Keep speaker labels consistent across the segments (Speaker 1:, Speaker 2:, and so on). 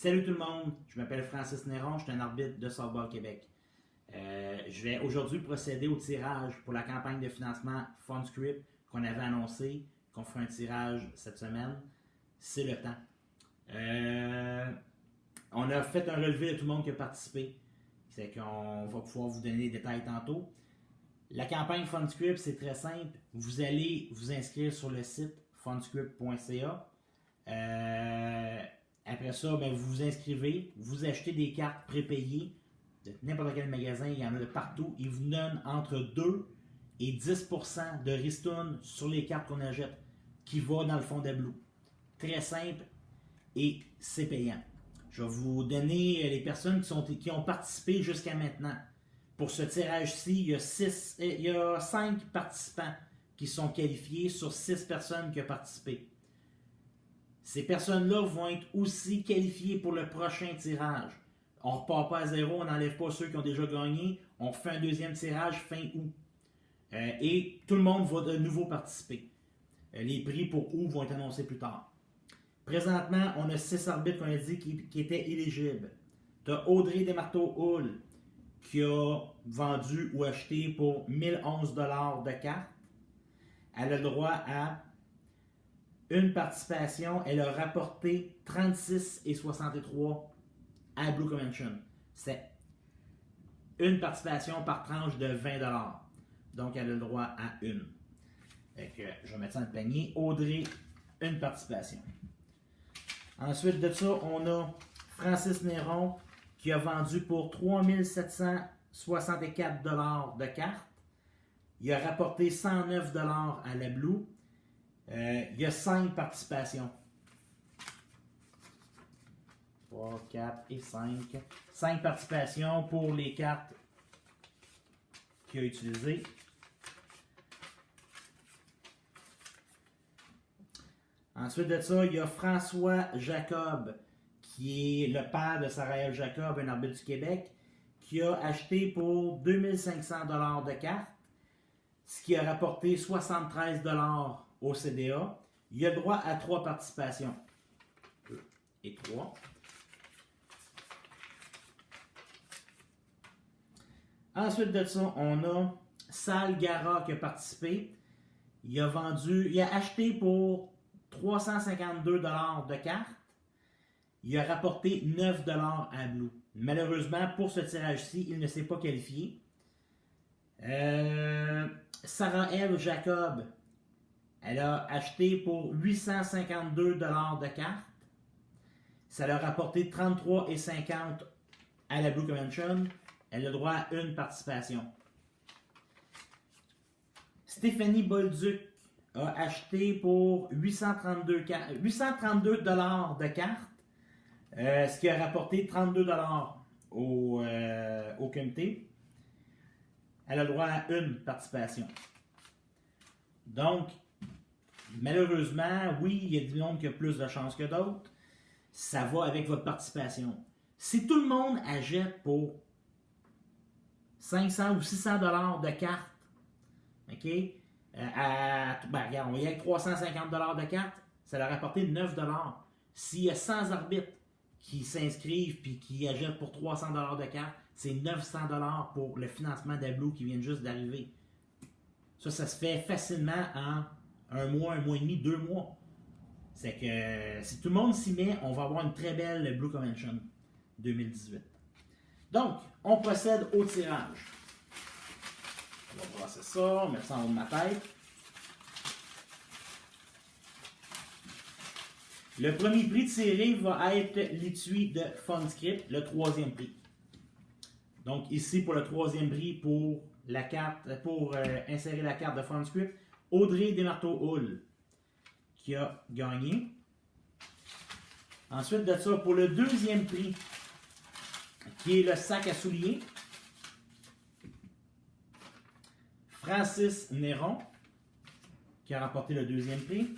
Speaker 1: Salut tout le monde, je m'appelle Francis Néron, je suis un arbitre de Softball Québec. Je vais aujourd'hui procéder au tirage pour la campagne de financement FundScript qu'on avait annoncé, qu'on ferait un tirage cette semaine. C'est le temps. On a fait un relevé de tout le monde qui a participé. C'est qu'on va pouvoir vous donner des détails tantôt. La campagne FundScript, c'est très simple. Vous allez vous inscrire sur le site fundscript.ca. Après ça, vous vous inscrivez, vous achetez des cartes prépayées de n'importe quel magasin, il y en a de partout. Ils vous donnent entre 2 et 10% de ristourne sur les cartes qu'on achète qui va dans le fond d'Ablou. Très simple et c'est payant. Je vais vous donner les personnes qui ont participé jusqu'à maintenant. Pour ce tirage-ci, il y a 5 participants qui sont qualifiés sur 6 personnes qui ont participé. Ces personnes-là vont être aussi qualifiées pour le prochain tirage. On ne repart pas à zéro, on n'enlève pas ceux qui ont déjà gagné. On fait un deuxième tirage fin août. Et tout le monde va de nouveau participer. Les prix pour août vont être annoncés plus tard. Présentement, on a 6 arbitres qu'on a dit qui étaient éligibles. Tu as Audrey Desmarteaux-Hull qui a vendu ou acheté pour 1011 $ de cartes. Elle a le droit à une participation. Elle a rapporté 36,63 à Blue Convention. C'est une participation par tranche de 20 $. Donc, elle a le droit à une. Je vais mettre ça dans le panier. Audrey, une participation. Ensuite de ça, on a Francis Néron qui a vendu pour 3764 $ de cartes. Il a rapporté 109 $ à la Blue. Il y a 5 participations. 3, 4 et 5. 5 participations pour les cartes qu'il a utilisées. Ensuite de ça, il y a François Jacob, qui est le père de Saraël Jacob, un arbitre du Québec, qui a acheté pour 2500 $ de cartes, ce qui a rapporté 73 $ au CDA. Il a le droit à 3 participations. 2 et 3. Ensuite de ça, on a Sal Gara qui a participé. Il a acheté pour 352 $ de cartes. Il a rapporté 9 $ à Blue. Malheureusement, pour ce tirage-ci, il ne s'est pas qualifié. Saraël Jacob, elle a acheté pour 852 $ de cartes. Ça leur a rapporté 33,50 à la Blue Convention. Elle a le droit à une participation. Stéphanie Bolduc a acheté pour 832 $ de cartes, ce qui a rapporté 32 $ au comité. Elle a le droit à une participation. Donc, malheureusement, oui, il y a du monde qui a plus de chances que d'autres. Ça va avec votre participation. Si tout le monde achète pour 500 ou 600 $ de cartes, OK? Regarde, on y a avec 350 $ de cartes, ça leur a rapporté 9 $. S'il y a 100 arbitres qui s'inscrivent et qui achètent pour 300 $ de cartes, c'est 900 $ pour le financement d'Ablou qui vient juste d'arriver. Ça se fait facilement en un mois et demi, 2 mois. C'est que si tout le monde s'y met, on va avoir une très belle Blue Convention 2018. Donc, on procède au tirage. On va brasser ça, mettre ça en haut de ma tête. Le premier prix tiré va être l'étui de FundScript, le 3e prix. Donc ici, pour le 3e prix, pour insérer la carte de FundScript, Audrey Desmarteaux-Hull qui a gagné. Ensuite de ça, pour le 2e prix, qui est le sac à souliers, Francis Néron, qui a remporté le 2e prix.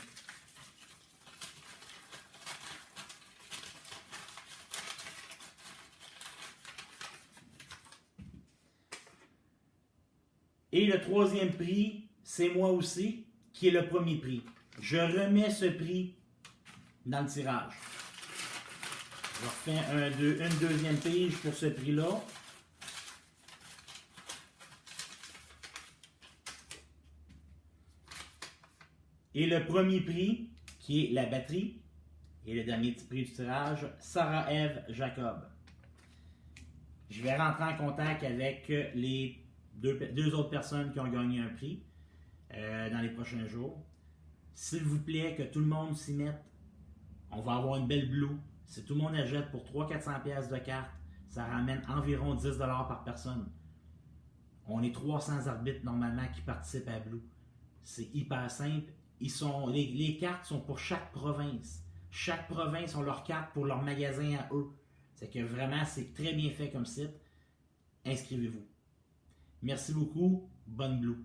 Speaker 1: Et le 3e prix, c'est moi aussi, qui est le premier prix. Je remets ce prix dans le tirage. Je refais une deuxième pige pour ce prix-là. Et le premier prix, qui est la batterie, et le dernier prix du tirage, Sarah-Ève Jacob. Je vais rentrer en contact avec les deux autres personnes qui ont gagné un prix dans les prochains jours. S'il vous plaît, que tout le monde s'y mette. On va avoir une belle blue. Si tout le monde achète pour 300-400$ de carte, ça ramène environ 10$ par personne. On est 300 arbitres normalement qui participent à Blue. C'est hyper simple. Les cartes sont pour chaque province. Chaque province a leurs cartes pour leur magasin à eux. C'est que vraiment, c'est très bien fait comme site. Inscrivez-vous. Merci beaucoup. Bonne Blue.